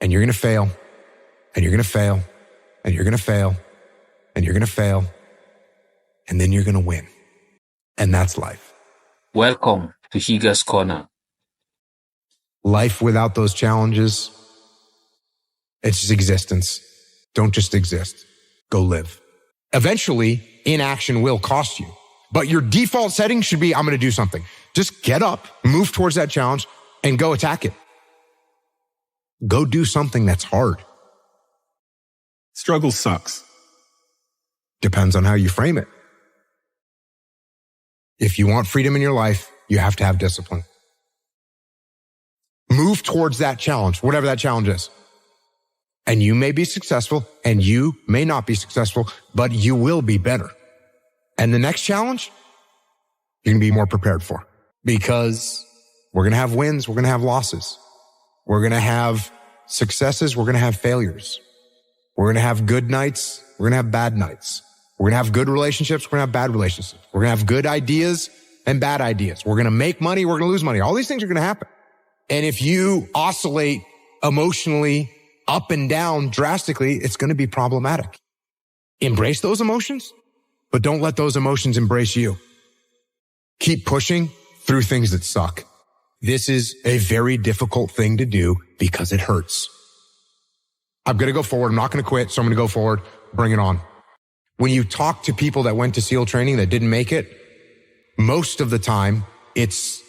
And you're going to fail, and you're going to fail, and you're going to fail, and you're going to fail, and then you're going to win. And that's life. Welcome to Higa's Corner. Life without those challenges, it's just existence. Don't just exist. Go live. Eventually, inaction will cost you. But your default setting should be, I'm going to do something. Just get up, move towards that challenge, and go attack it. Go do something that's hard. Struggle sucks. Depends on how you frame it. If you want freedom in your life, you have to have discipline. Move towards that challenge, whatever that challenge is. And you may be successful and you may not be successful, but you will be better. And the next challenge, you're going to be more prepared for, because we're going to have wins. We're going to have losses. We're going to have successes. We're going to have failures. We're going to have good nights. We're going to have bad nights. We're going to have good relationships. We're going to have bad relationships. We're going to have good ideas and bad ideas. We're going to make money. We're going to lose money. All these things are going to happen. And if you oscillate emotionally up and down drastically, it's going to be problematic. Embrace those emotions, but don't let those emotions embrace you. Keep pushing through things that suck. This is a very difficult thing to do because it hurts. I'm going to go forward. I'm not going to quit. So I'm going to go forward. Bring it on. When you talk to people that went to SEAL training that didn't make it, most of the time it's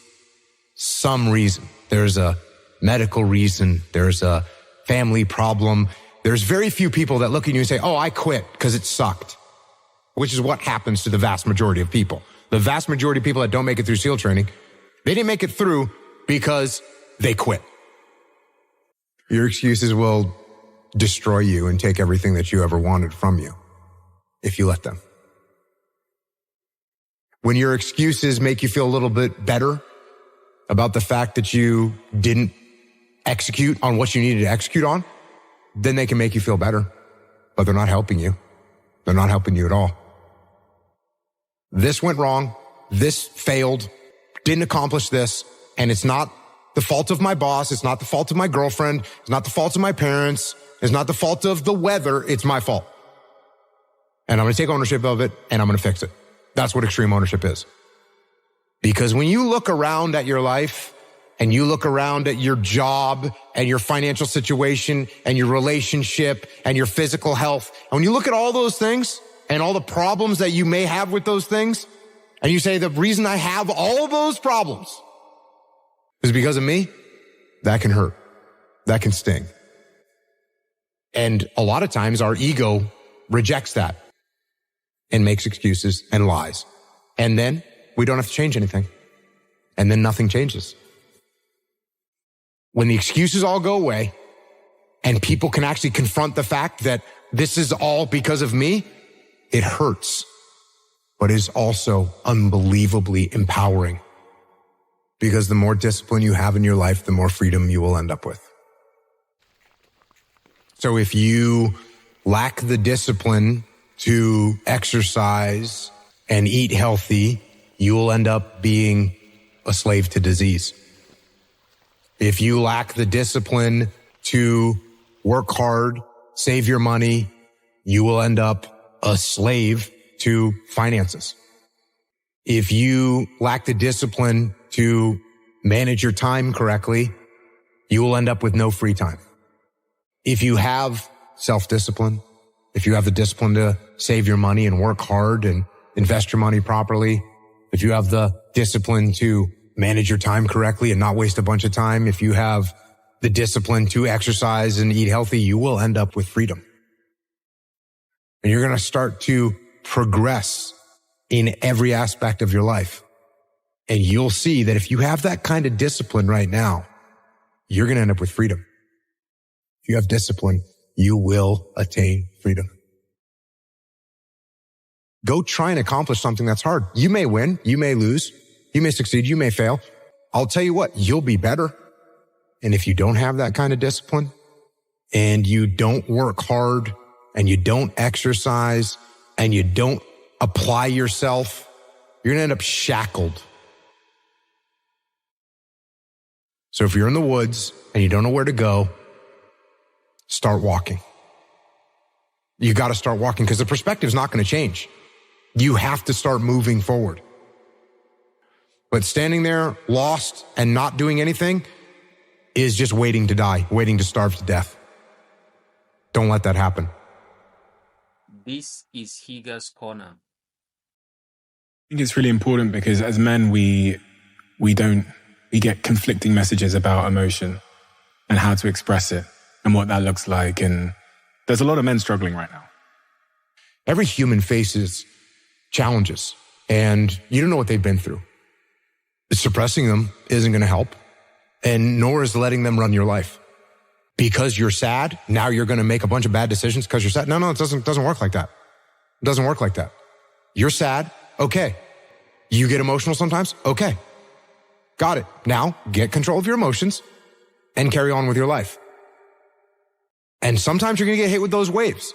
some reason. There's a medical reason. There's a family problem. There's very few people that look at you and say, oh, I quit because it sucked, which is what happens to the vast majority of people. The vast majority of people that don't make it through SEAL training, they didn't make it through because they quit. Your excuses will destroy you and take everything that you ever wanted from you if you let them. When your excuses make you feel a little bit better about the fact that you didn't execute on what you needed to execute on, then they can make you feel better, but they're not helping you. They're not helping you at all. This went wrong. This failed. Didn't accomplish this. And it's not the fault of my boss. It's not the fault of my girlfriend. It's not the fault of my parents. It's not the fault of the weather. It's my fault. And I'm going to take ownership of it and I'm going to fix it. That's what extreme ownership is. Because when you look around at your life and you look around at your job and your financial situation and your relationship and your physical health, and when you look at all those things and all the problems that you may have with those things, and you say, the reason I have all those problems is because of me, that can hurt. That can sting. And a lot of times our ego rejects that and makes excuses and lies. And then we don't have to change anything. And then nothing changes. When the excuses all go away and people can actually confront the fact that this is all because of me, it hurts, but is also unbelievably empowering. Because the more discipline you have in your life, the more freedom you will end up with. So if you lack the discipline to exercise and eat healthy, you will end up being a slave to disease. If you lack the discipline to work hard, save your money, you will end up a slave to finances. If you lack the discipline to manage your time correctly, you will end up with no free time. If you have self-discipline, if you have the discipline to save your money and work hard and invest your money properly, if you have the discipline to manage your time correctly and not waste a bunch of time, if you have the discipline to exercise and eat healthy, you will end up with freedom. And you're going to start to progress in every aspect of your life. And you'll see that if you have that kind of discipline right now, you're going to end up with freedom. If you have discipline, you will attain freedom. Go try and accomplish something that's hard. You may win, you may lose, you may succeed, you may fail. I'll tell you what, you'll be better. And if you don't have that kind of discipline and you don't work hard and you don't exercise and you don't apply yourself, you're going to end up shackled. So if you're in the woods and you don't know where to go start walking. You got to start walking because the perspective's not going to change. You have to start moving forward. But standing there lost and not doing anything is just waiting to die, waiting to starve to death. Don't let that happen. This is Higa's Corner. I think it's really important because as men, we get conflicting messages about emotion and how to express it and what that looks like. And there's a lot of men struggling right now. Every human faces challenges and you don't know what they've been through. Suppressing them isn't going to help, and nor is letting them run your life. Because you're sad, now you're going to make a bunch of bad decisions because you're sad. No, it doesn't work like that. It doesn't work like that. You're sad. Okay. You get emotional sometimes. Okay. Got it. Now get control of your emotions and carry on with your life. And sometimes you're going to get hit with those waves.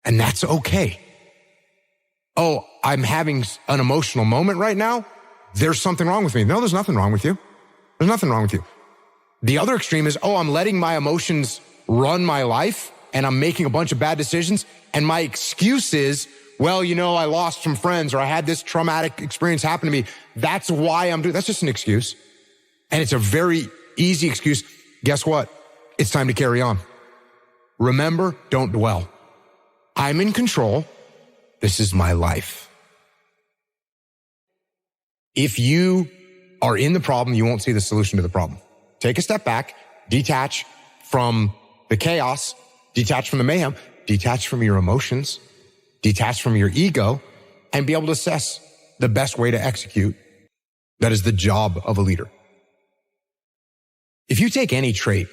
And that's okay. Oh, I'm having an emotional moment right now. There's something wrong with me. No, there's nothing wrong with you. There's nothing wrong with you. The other extreme is, oh, I'm letting my emotions run my life and I'm making a bunch of bad decisions. And my excuse is, well, I lost some friends or I had this traumatic experience happen to me. That's why I'm doing, that's just an excuse. And it's a very easy excuse. Guess what? It's time to carry on. Remember, don't dwell. I'm in control. This is my life. If you are in the problem, you won't see the solution to the problem. Take a step back, detach from the chaos, detach from the mayhem, detach from your emotions, detach from your ego, and be able to assess the best way to execute. That is the job of a leader. If you take any trait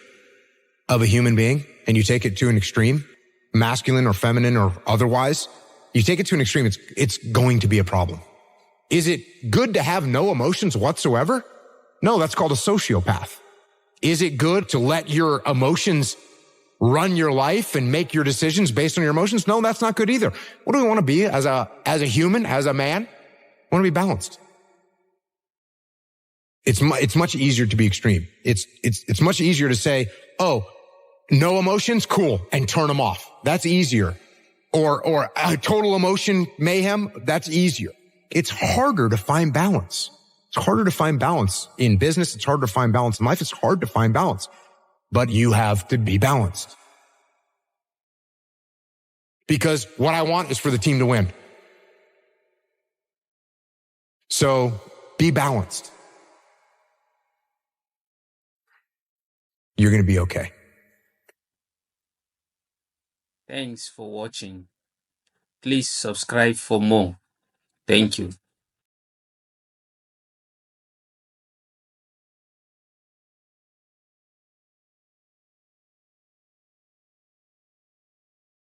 of a human being and you take it to an extreme, masculine or feminine or otherwise, you take it to an extreme, it's going to be a problem. Is it good to have no emotions whatsoever? No, that's called a sociopath. Is it good to let your emotions run your life and make your decisions based on your emotions? No, that's not good either. What do we want to be as a human, as a man? We want to be balanced. It's much easier to be extreme. It's much easier to say, oh, no emotions, cool, and turn them off. That's easier. Or a total emotion mayhem, that's easier. It's harder to find balance. It's harder to find balance in business. It's harder to find balance in life. It's hard to find balance, but you have to be balanced. Because what I want is for the team to win. So be balanced. You're going to be okay. Thanks for watching. Please subscribe for more. Thank you.